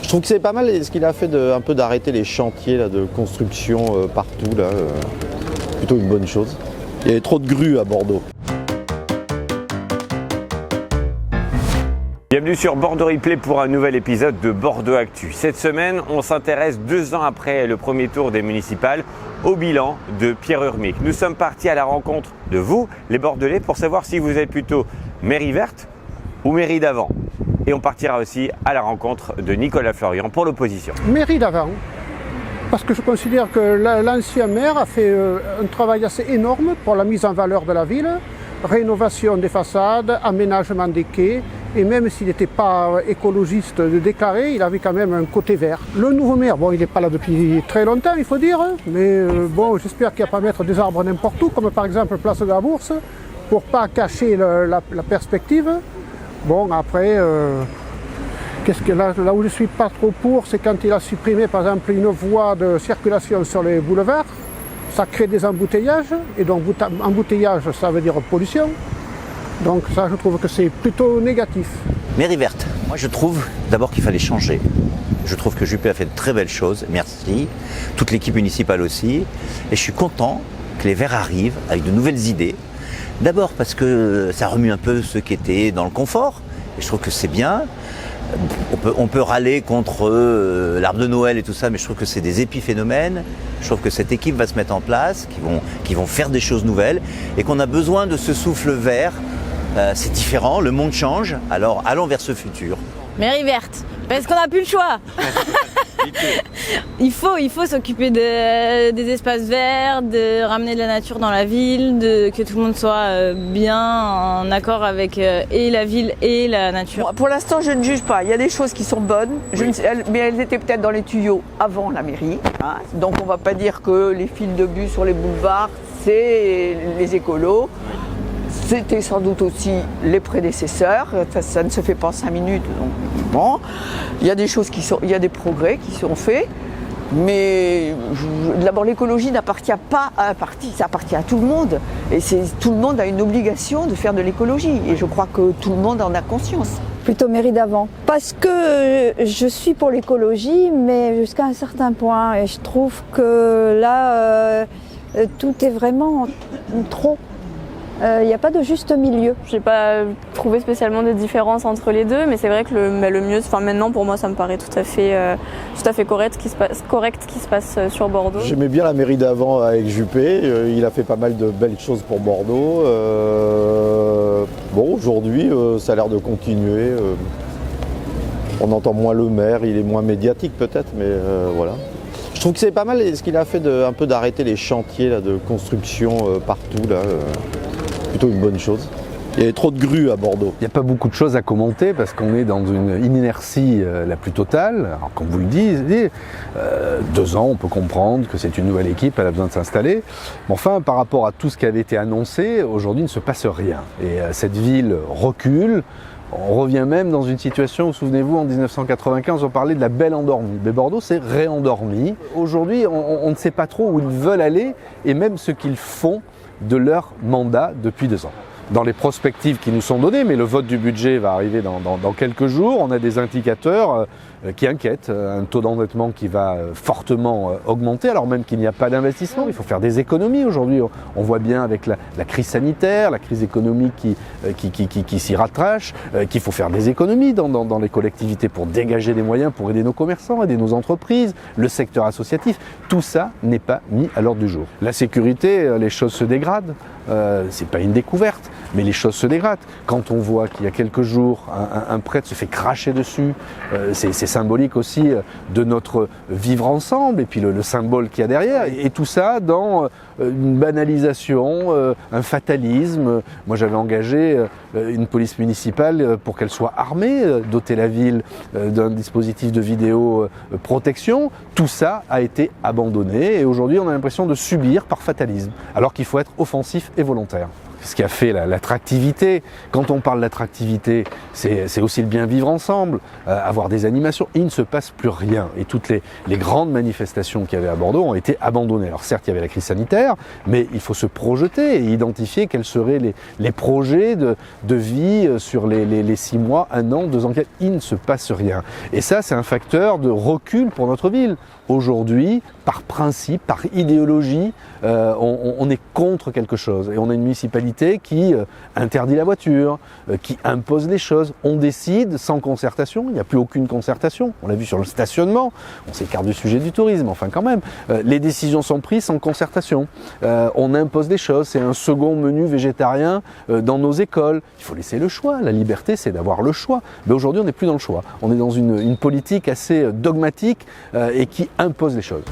Je trouve que c'est pas mal ce qu'il a fait un peu d'arrêter les chantiers là, de construction partout. Là, plutôt une bonne chose. Il y avait trop de grues à Bordeaux. Bienvenue sur Bordeaux Replay pour un nouvel épisode de Bordeaux Actu. Cette semaine, on s'intéresse 2 ans après le premier tour des municipales au bilan de Pierre Urmic. Nous sommes partis à la rencontre de vous, les Bordelais, pour savoir si vous êtes plutôt mairie verte ou mairie d'avant. Et on partira aussi à la rencontre de Nicolas Florian pour l'opposition. Mairie d'avant, parce que je considère que l'ancien maire a fait un travail assez énorme pour la mise en valeur de la ville, rénovation des façades, aménagement des quais, et même s'il n'était pas écologiste déclaré, il avait quand même un côté vert. Le nouveau maire, bon, il n'est pas là depuis très longtemps, il faut dire, mais bon, j'espère qu'il ne va pas mettre des arbres n'importe où, comme par exemple Place de la Bourse, pour ne pas cacher la perspective. Bon, après, là où je ne suis pas trop pour, c'est quand il a supprimé par exemple une voie de circulation sur les boulevards. Ça crée des embouteillages, et donc embouteillage, ça veut dire pollution. Donc ça, je trouve que c'est plutôt négatif. Mairie verte, moi je trouve d'abord qu'il fallait changer. Je trouve que Juppé a fait de très belles choses, merci. Toute l'équipe municipale aussi. Et je suis content que les Verts arrivent avec de nouvelles idées. D'abord parce que ça remue un peu ceux qui étaient dans le confort, et je trouve que c'est bien. On peut râler contre l'arbre de Noël et tout ça, mais je trouve que c'est des épiphénomènes. Je trouve que cette équipe va se mettre en place, qui vont faire des choses nouvelles, et qu'on a besoin de ce souffle vert. C'est différent, le monde change, alors allons vers ce futur. Mairie verte, parce qu'on n'a plus le choix. Il faut s'occuper des espaces verts, de ramener de la nature dans la ville, que tout le monde soit bien en accord avec et la ville et la nature. Pour l'instant, je ne juge pas. Il y a des choses qui sont bonnes, mais elles étaient peut-être dans les tuyaux avant la mairie. Hein. Donc on ne va pas dire que les fils de bus sur les boulevards, c'est les écolos. C'était sans doute aussi les prédécesseurs, ça ne se fait pas en 5 minutes. Donc, bon, il y a des choses il y a des progrès qui sont faits, mais d'abord l'écologie n'appartient pas à un parti, ça appartient à tout le monde. Et tout le monde a une obligation de faire de l'écologie, et je crois que tout le monde en a conscience. Plutôt mairie d'avant, parce que je suis pour l'écologie, mais jusqu'à un certain point, et je trouve que là, tout est vraiment trop. Il n'y a pas de juste milieu. Je n'ai pas trouvé spécialement de différence entre les deux, mais c'est vrai que le mieux, maintenant pour moi ça me paraît tout à fait correct ce qui se passe sur Bordeaux. J'aimais bien la mairie d'avant avec Juppé, il a fait pas mal de belles choses pour Bordeaux. Bon, aujourd'hui ça a l'air de continuer. On entend moins le maire, il est moins médiatique peut-être, mais voilà. Je trouve que c'est pas mal ce qu'il a fait un peu d'arrêter les chantiers là, de construction partout. Là, plutôt une bonne chose. Il y avait trop de grues à Bordeaux. Il n'y a pas beaucoup de choses à commenter parce qu'on est dans une inertie la plus totale. Alors comme vous le dites, 2 ans, on peut comprendre que c'est une nouvelle équipe, elle a besoin de s'installer. Mais enfin, par rapport à tout ce qui avait été annoncé, aujourd'hui il ne se passe rien. Et cette ville recule. On revient même dans une situation où, souvenez-vous, en 1995, on parlait de la belle endormie. Mais Bordeaux s'est réendormi. Aujourd'hui, on ne sait pas trop où ils veulent aller et même ce qu'ils font de leur mandat depuis 2 ans. Dans les prospectives qui nous sont données, mais le vote du budget va arriver dans quelques jours, on a des indicateurs qui inquiètent, un taux d'endettement qui va fortement augmenter alors même qu'il n'y a pas d'investissement. Il faut faire des économies aujourd'hui, on voit bien avec la crise sanitaire, la crise économique qui s'y rattrache, qu'il faut faire des économies dans les collectivités pour dégager des moyens pour aider nos commerçants, aider nos entreprises, le secteur associatif. Tout ça n'est pas mis à l'ordre du jour. La sécurité, les choses se dégradent. C'est pas une découverte, mais les choses se dégradent. Quand on voit qu'il y a quelques jours, un prêtre se fait cracher dessus, c'est symbolique aussi de notre vivre ensemble et puis le symbole qu'il y a derrière. Et tout ça dans une banalisation, un fatalisme. Moi j'avais engagé une police municipale pour qu'elle soit armée, doter la ville d'un dispositif de vidéo protection. Tout ça a été abandonné et aujourd'hui on a l'impression de subir par fatalisme, alors qu'il faut être offensif et volontaire. ce qui a fait l'attractivité. Quand on parle d'attractivité, c'est aussi le bien vivre ensemble, avoir des animations. Il ne se passe plus rien. Et toutes les grandes manifestations qu'il y avait à Bordeaux ont été abandonnées. Alors certes, il y avait la crise sanitaire, mais il faut se projeter et identifier quels seraient les projets de vie sur les 6 mois, 1 an, 2 ans. Il ne se passe rien. Et ça, c'est un facteur de recul pour notre ville. Aujourd'hui, par principe, par idéologie, on est contre quelque chose. Et on a une municipalité qui interdit la voiture, qui impose les choses. On décide sans concertation, il n'y a plus aucune concertation. On l'a vu sur le stationnement, on s'écarte du sujet du tourisme, enfin quand même. Les décisions sont prises sans concertation. On impose des choses, c'est un second menu végétarien dans nos écoles. Il faut laisser le choix, la liberté c'est d'avoir le choix. Mais aujourd'hui on n'est plus dans le choix. On est dans une politique assez dogmatique et qui impose les choses.